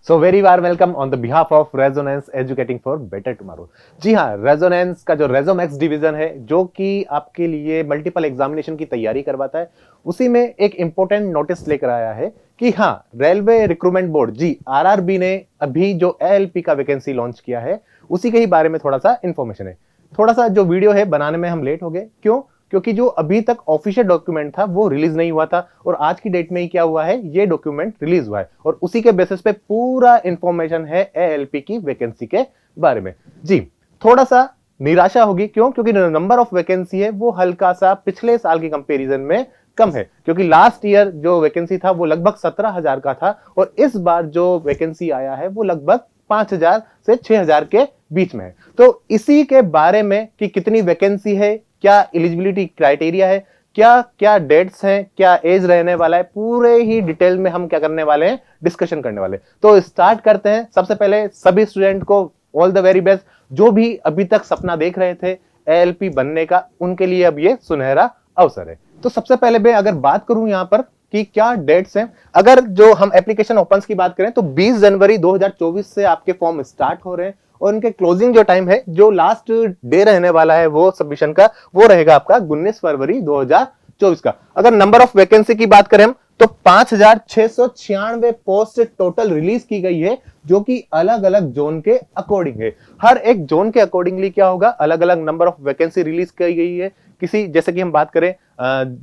So very warm welcome on the behalf of Resonance educating for better tomorrow. जी हाँ, Resonance का जो रेजोमैक्स division है जो कि आपके लिए मल्टीपल एग्जामिनेशन की तैयारी करवाता है, उसी में एक इंपॉर्टेंट नोटिस लेकर आया है कि हाँ, रेलवे रिक्रूटमेंट बोर्ड जी आरआरबी ने अभी जो एएलपी का वैकेंसी लॉन्च किया है उसी के ही बारे में थोड़ा सा इंफॉर्मेशन है। थोड़ा सा जो वीडियो है बनाने में हम लेट हो गए, क्यों? क्योंकि जो अभी तक ऑफिशियल डॉक्यूमेंट था वो रिलीज नहीं हुआ था और आज की डेट में ही क्या हुआ है, ये डॉक्यूमेंट रिलीज हुआ है और उसी के बेसिस पे पूरा इंफॉर्मेशन है एएलपी की वैकेंसी के बारे में। जी, थोड़ा सा निराशा होगी, क्यों? क्योंकि नंबर ऑफ वैकेंसी है वो हल्का सा पिछले साल की कंपैरिजन में कम है, क्योंकि लास्ट ईयर जो वैकेंसी था वो लगभग 17,000 का था और इस बार जो वैकेंसी आया है वो लगभग 5,000 से 6,000 के बीच में है। तो इसी के बारे में कि कितनी वैकेंसी है, क्या एलिजिबिलिटी क्राइटेरिया है, क्या क्या डेट्स हैं, क्या एज रहने वाला है, पूरे ही डिटेल में हम क्या करने वाले हैं, डिस्कशन करने वाले। तो स्टार्ट करते हैं। सबसे पहले सभी स्टूडेंट को ऑल द वेरी बेस्ट। जो भी अभी तक सपना देख रहे थे एएलपी बनने का, उनके लिए अब ये सुनहरा अवसर है। तो सबसे पहले मैं अगर बात करूं यहां पर कि क्या डेट्स हैं, अगर जो हम एप्लीकेशन ओपन्स की बात करें तो 20 जनवरी 2024 से आपके फॉर्म स्टार्ट हो रहे हैं और उनके क्लोजिंग जो टाइम है, जो लास्ट डे रहने वाला है वो सबमिशन का, वो रहेगा आपका 19 फरवरी 2024 का। अगर नंबर ऑफ वैकेंसी की बात करें हम तो 5,696 पोस्ट टोटल रिलीज की गई है, जो कि अलग अलग जोन के अकॉर्डिंग है। हर एक जोन के अकॉर्डिंगली क्या होगा, अलग अलग नंबर ऑफ वैकेंसी रिलीज की गई है। किसी जैसे कि हम बात करें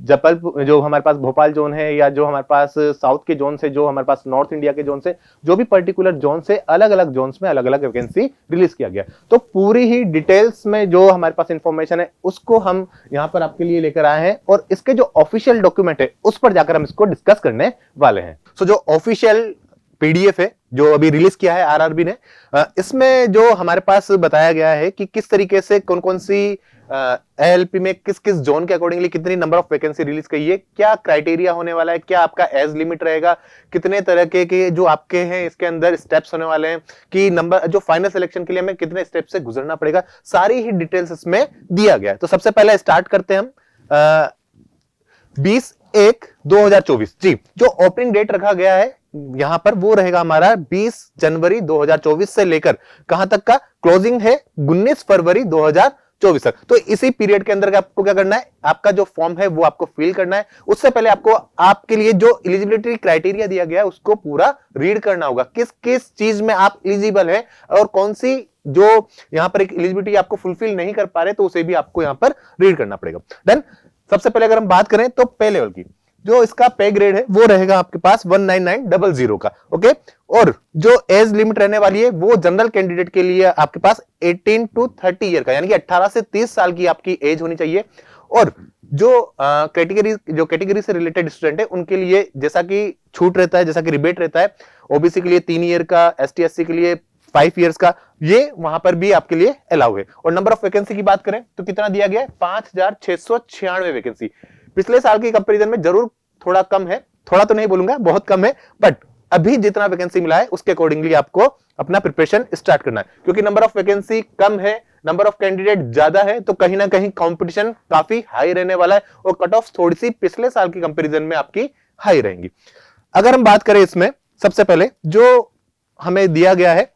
जबलपुर, जो हमारे पास भोपाल जोन है, या जो हमारे पास साउथ के जोन से, जो हमारे पास नॉर्थ इंडिया के जोन से, जो भी पर्टिकुलर जोन से अलग अलग जोन्स में अलग अलग वैकेंसी रिलीज किया गया। तो पूरी ही डिटेल्स में जो हमारे पास इंफॉर्मेशन है उसको हम यहां पर आपके लिए लेकर आए हैं और इसके जो ऑफिशियल डॉक्यूमेंट है उस पर जाकर हम इसको डिस्कस करने वाले हैं। सो जो ऑफिशियल पीडीएफ है जो अभी रिलीज किया है आरआरबी ने, इसमें जो हमारे पास बताया गया है कि किस तरीके से कौन कौन सी एएलपी में किस किस जोन के अकॉर्डिंगली कितनी नंबर ऑफ वैकेंसी रिलीज की है, क्या क्राइटेरिया होने वाला है, क्या आपका एज लिमिट रहेगा, कितने तरह के जो आपके हैं इसके अंदर स्टेप्स होने वाले हैं, कि नंबर जो फाइनल सिलेक्शन के लिए हमें कितने स्टेप से गुजरना पड़ेगा, सारी ही डिटेल्स इसमें दिया गया है। तो सबसे पहले स्टार्ट करते हैं हम 20/1/2024। जी, जो ओपनिंग डेट रखा गया है यहां पर वो रहेगा हमारा 20 जनवरी 2024 से लेकर कहां तक का क्लोजिंग है 19 फरवरी 2024 तक। तो इसी पीरियड के अंदर आपको क्या करना है, आपका जो फॉर्म है वो आपको फिल करना है। उससे पहले आपको आपके लिए जो एलिजिबिलिटी क्राइटेरिया दिया गया है उसको पूरा रीड करना होगा, किस किस चीज में आप एलिजिबल है और कौन सी जो यहां पर एक एलिजिबिलिटी आपको फुलफिल नहीं कर पा रहे तो उसे भी आपको यहां पर रीड करना पड़ेगा। देन सबसे पहले अगर हम बात करें तो पे लेवल की, जो इसका पे ग्रेड है वो रहेगा आपके पास 19900 का। ओके, और जो एज लिमिट रहने वाली है वो जनरल कैंडिडेट के लिए आपके पास 18 to 30 ईयर का, यानी कि 18 से 30 साल की आपकी एज होनी चाहिए। और जो कैटेगरी से रिलेटेड स्टूडेंट है उनके लिए जैसा कि छूट रहता है, जैसा कि रिबेट रहता है, ओबीसी के लिए 3 ईयर का, एसटी एससी के लिए 5 इयर्स का, ये वहां पर भी आपके लिए अलाउ है। और नंबर ऑफ वैकेंसी की बात करें तो कितना दिया गया है, 5,696 वैकेंसी। पिछले साल की कंपैरिजन में जरूर थोड़ा कम है, थोड़ा तो नहीं बोलूंगा, बहुत कम है, बट अभी जितना वैकेंसी मिला है उसके अकॉर्डिंगली आपको अपना प्रिपरेशन स्टार्ट करना है, क्योंकि नंबर ऑफ वैकेंसी कम है, नंबर ऑफ कैंडिडेट ज्यादा है, तो कहीं ना कहीं कंपटीशन काफी हाई रहने वाला है और कट ऑफ थोड़ी सी पिछले साल की कंपैरिजन में आपकी हाई रहेंगी। अगर हम बात करें इसमें सबसे पहले जो हमें दिया गया है,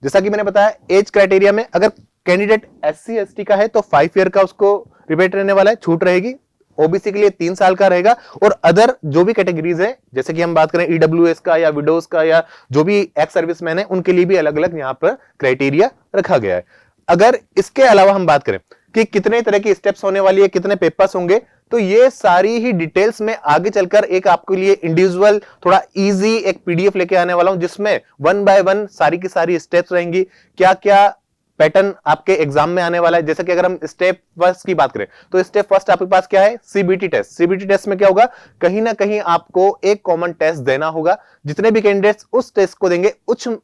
जैसा कि मैंने बताया एज क्राइटेरिया में अगर कैंडिडेट एससी एसटी का है तो 5 ईयर का उसको रिबेट रहने वाला है, छूट रहेगी। ओबीसी के लिए 3 साल का रहेगा और अदर जो भी कैटेगरीज है, जैसे कि हम बात करें ईडब्ल्यूएस का या विडोज का या जो भी एक्स सर्विसमैन है, उनके लिए भी अलग अलग यहां पर क्राइटेरिया रखा गया है। अगर इसके अलावा हम बात करें कि कितने तरह की स्टेप्स होने वाली है, कितने पेपर्स होंगे, तो ये सारी ही डिटेल्स में आगे चलकर एक आपके लिए इंडिविजुअल थोड़ा इजी एक पीडीएफ लेके आने वाला हूं, जिसमें 1 बाय 1 सारी की सारी स्टेप्स रहेंगी, क्या क्या पैटर्न आपके एग्जाम में आने वाला है। जैसे कि अगर हम स्टेप फर्स्ट की बात करें तो स्टेप फर्स्ट आपके पास क्या है, सीबीटी टेस्ट। सीबीटी टेस्ट में क्या होगा, कहीं ना कहीं आपको एक कॉमन टेस्ट देना होगा। जितने भी कैंडिडेट्स उस टेस्ट को देंगे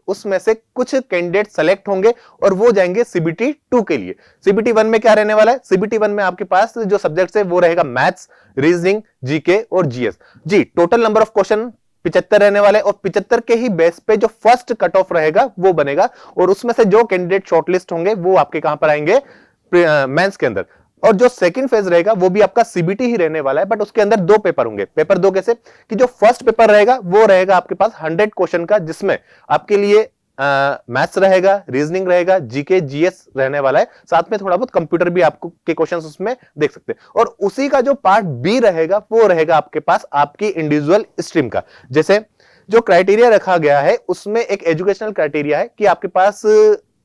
उसमें से कुछ कैंडिडेट सेलेक्ट होंगे और वो जाएंगे सीबीटी 2 के लिए। सीबीटी 1 में क्या रहने वाला है, सीबीटी 1 में आपके पास जो सब्जेक्ट्स है वो रहेगा मैथ्स, रीजनिंग, जीके और जीएस। जी, टोटल नंबर ऑफ क्वेश्चन 75 रहने वाले और 75 के ही बेस पे जो फर्स्ट कट ऑफ रहेगा वो बनेगा और उसमें से जो कैंडिडेट शॉर्टलिस्ट होंगे वो आपके कहां पर आएंगे, मेंस के अंदर। और जो सेकंड फेज रहेगा वो भी आपका सीबीटी ही रहने वाला है, बट उसके अंदर 2 पेपर होंगे। पेपर 2 कैसे कि जो फर्स्ट पेपर रहेगा वो रहेगा आपके पास 100 क्वेश्चन का, जिसमें आपके लिए मैथ्स रहेगा, रीजनिंग रहेगा, जीके जीएस रहने वाला है, साथ में थोड़ा बहुत कंप्यूटर भी आपको के क्वेश्चंस उसमें देख सकते हैं। और उसी का जो पार्ट बी रहेगा वो रहेगा आपके पास आपकी इंडिविजुअल स्ट्रीम का। जैसे जो क्राइटेरिया रखा गया है उसमें एक एजुकेशनल क्राइटेरिया है कि आपके पास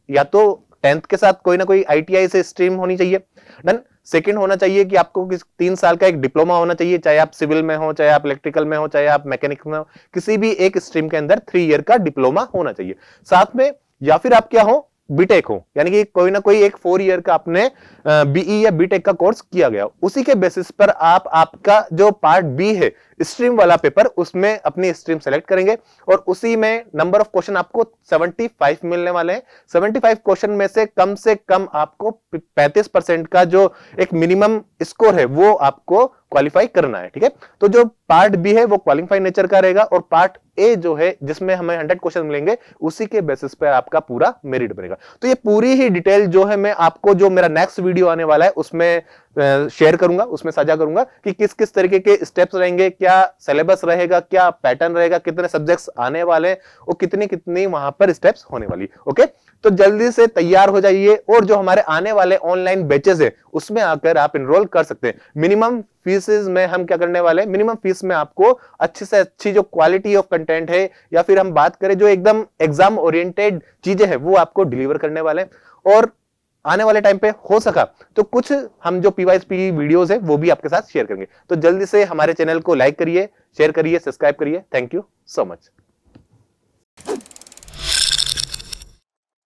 या तो 10th के साथ कोई ना कोई आईटीआई से स्ट्रीम होनी चाहिए, डन। सेकंड होना चाहिए कि आपको 3 साल का एक डिप्लोमा होना चाहिए, चाहे आप सिविल में हो, चाहे आप इलेक्ट्रिकल में हो, चाहे आप मैकेनिक में हो, किसी भी एक स्ट्रीम के अंदर 3 ईयर का डिप्लोमा होना चाहिए साथ में। या फिर आप क्या हो, बीटेक हो, यानी कि कोई ना कोई एक 4 ईयर का आपने बीई या बीटेक का कोर्स किया गया, उसी के बेसिस पर आप आपका जो पार्ट बी है स्ट्रीम वाला पेपर, उसमें अपनी स्ट्रीम सेलेक्ट करेंगे और उसी में नंबर ऑफ क्वेश्चन आपको 75 मिलने वाले हैं। 75 क्वेश्चन में से कम आपको 35% का जो एक मिनिमम स्कोर है वो आपको क्वालिफाई करना है, ठीक है। तो जो पार्ट बी है वो क्वालिफाई नेचर का रहेगा और पार्ट ए जो है जिसमें हमें 100 क्वेश्चन मिलेंगे उसी के बेसिस पे आपका पूरा मेरिट बनेगा। तो ये पूरी ही डिटेल जो है मैं आपको जो मेरा नेक्स्ट वीडियो आने वाला है उसमें शेयर करूंगा, उसमें साझा करूंगा कि किस किस तरीके के स्टेप्स रहेंगे, क्या सिलेबस रहेगा, क्या पैटर्न रहेगा, कितने सब्जेक्ट्स आने वाले हैं और कितनी कितनी वहां पर स्टेप्स होने वाली। ओके, तो जल्दी से तैयार हो जाइए और जो हमारे आने वाले ऑनलाइन बैचेस है उसमें आकर आप एनरोल कर सकते हैं। मिनिमम फीसेस में हम क्या करने वाले हैं, मिनिमम फीस में आपको अच्छी से अच्छी जो क्वालिटी ऑफ कंटेंट है या फिर हम बात करें जो एकदम एग्जाम ओरिएंटेड चीजें हैं वो आपको डिलीवर करने वाले हैं। और आने वाले टाइम पे हो सका तो कुछ हम जो पीवाईएसपी वीडियोस है वो भी आपके साथ शेयर करेंगे। तो जल्दी से हमारे चैनल को लाइक करिए, शेयर करिए, सब्सक्राइब करिए। Thank you so much.